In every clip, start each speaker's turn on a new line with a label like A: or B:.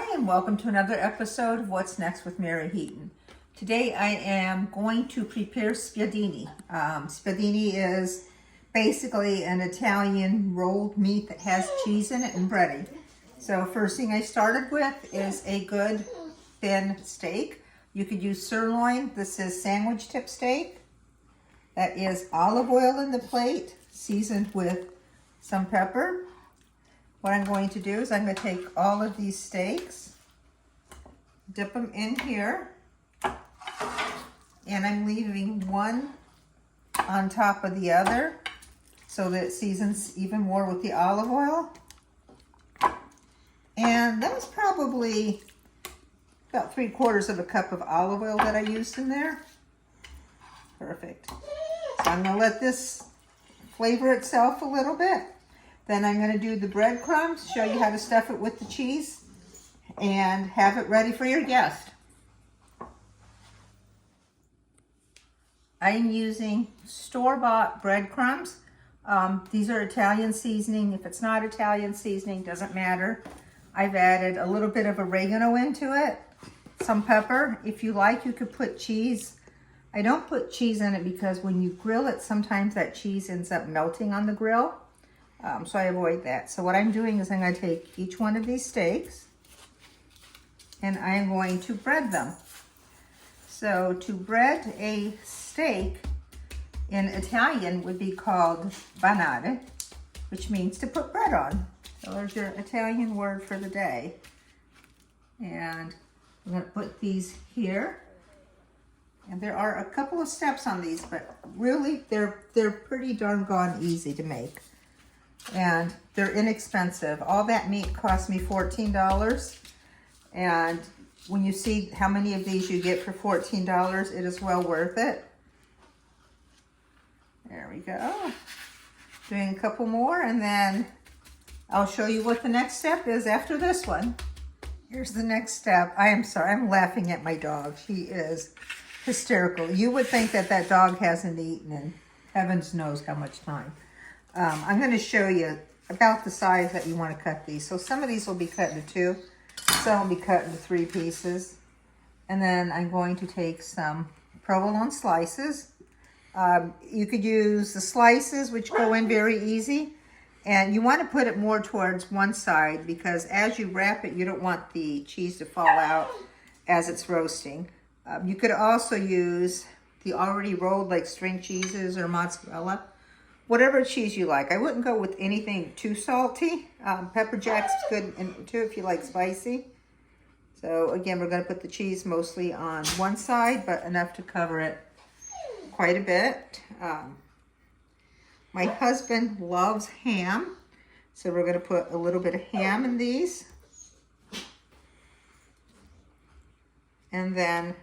A: Hi, and welcome to another episode of What's Next with Mary Heaton. Today I am going to prepare spiedini. Spiedini is basically an Italian rolled meat that has cheese in it and breading. So first thing I started with is a good thin steak. You could use sirloin. This is sandwich tip steak. That is olive oil in the plate, seasoned with some pepper. What I'm going to do is I'm going to take all of these steaks, dip them in here, and I'm leaving one on top of the other so that it seasons even more with the olive oil. And that was probably about 3/4 of a cup of olive oil that I used in there. Perfect. So I'm going to let this flavor itself a little bit. Then I'm going to do the breadcrumbs, show you how to stuff it with the cheese, and have it ready for your guest. I'm using store-bought breadcrumbs. These are Italian seasoning. If it's not Italian seasoning, doesn't matter. I've added a little bit of oregano into it, some pepper. If you like, you could put cheese. I don't put cheese in it because when you grill it, sometimes that cheese ends up melting on the grill. So I avoid that. So what I'm doing is I'm going to take each one of these steaks and I'm going to bread them. So to bread a steak in Italian would be called banare, which means to put bread on. So there's your Italian word for the day. And I'm going to put these here. And there are a couple of steps on these, but really they're pretty darn gone easy to make. And they're inexpensive. All that meat cost me $14. And when you see how many of these you get for $14, it is well worth it. There we go. Doing a couple more, and then I'll show you what the next step is after this one. Here's the next step. I am sorry, I'm laughing at my dog. She is hysterical. You would think that that dog hasn't eaten in heavens knows how much time. I'm going to show you about the size that you want to cut these. So some of these will be cut into 2, some will be cut into 3 pieces. And then I'm going to take some provolone slices. You could use the slices, which go in very easy. And you want to put it more towards one side because as you wrap it, you don't want the cheese to fall out as it's roasting. You could also use the already rolled like string cheeses or mozzarella. Whatever cheese you like. I wouldn't go with anything too salty. Pepper jack's good too if you like spicy. So again, we're going to put the cheese mostly on one side, but enough to cover it quite a bit. My husband loves ham, so we're going to put a little bit of ham in these. And then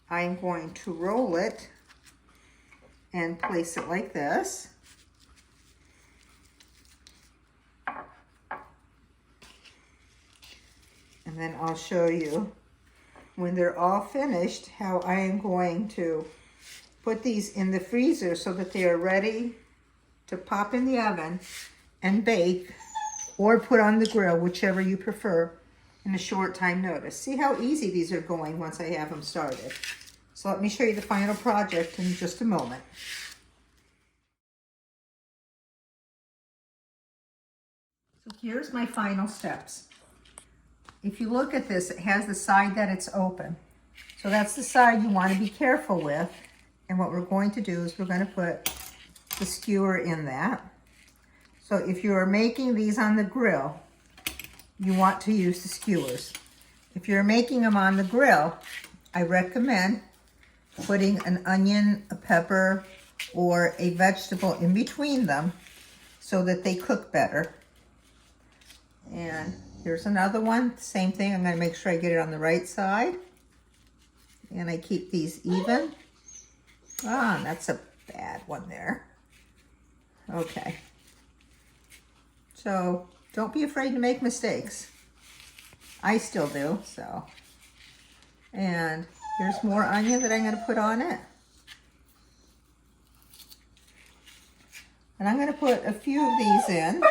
A: I'm going to roll it and place it like this. And then I'll show you when they're all finished how I am going to put these in the freezer so that they are ready to pop in the oven and bake or put on the grill, whichever you prefer, in a short time notice. See how easy these are going once I have them started. So let me show you the final project in just a moment. So here's my final steps. If you look at this, it has the side that it's open. So that's the side you want to be careful with. And what we're going to do is we're going to put the skewer in that. So if you are making these on the grill, you want to use the skewers. If you're making them on the grill, I recommend putting an onion, a pepper, or a vegetable in between them so that they cook better. And here's another one, same thing. I'm going to make sure I get it on the right side. And I keep these even. Ah, that's a bad one there. Okay. So don't be afraid to make mistakes. I still do, so. And here's more onion that I'm going to put on it. And I'm going to put a few of these in.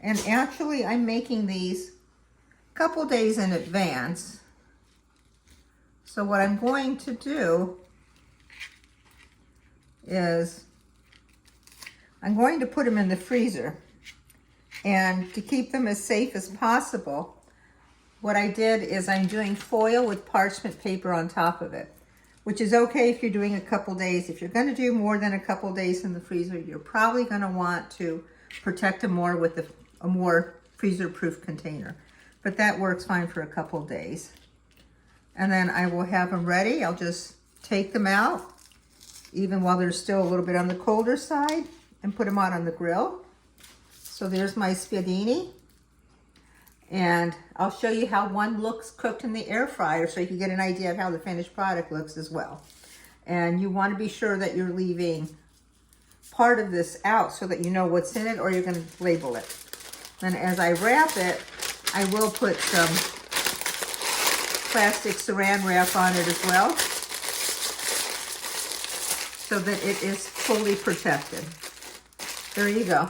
A: And actually, I'm making these a couple days in advance. So what I'm going to do is I'm going to put them in the freezer. And to keep them as safe as possible, what I did is I'm doing foil with parchment paper on top of it, which is okay if you're doing a couple days. If you're going to do more than a couple days in the freezer, you're probably going to want to protect them more with a more freezer-proof container. But that works fine for a couple days. And then I will have them ready. I'll just take them out, even while they're still a little bit on the colder side, and put them out on the grill. So there's my Spiedini. And I'll show you how one looks cooked in the air fryer so you can get an idea of how the finished product looks as well. And you want to be sure that you're leaving part of this out so that you know what's in it, or you're going to label it. And as I wrap it, I will put some plastic saran wrap on it as well so that it is fully protected. There you go.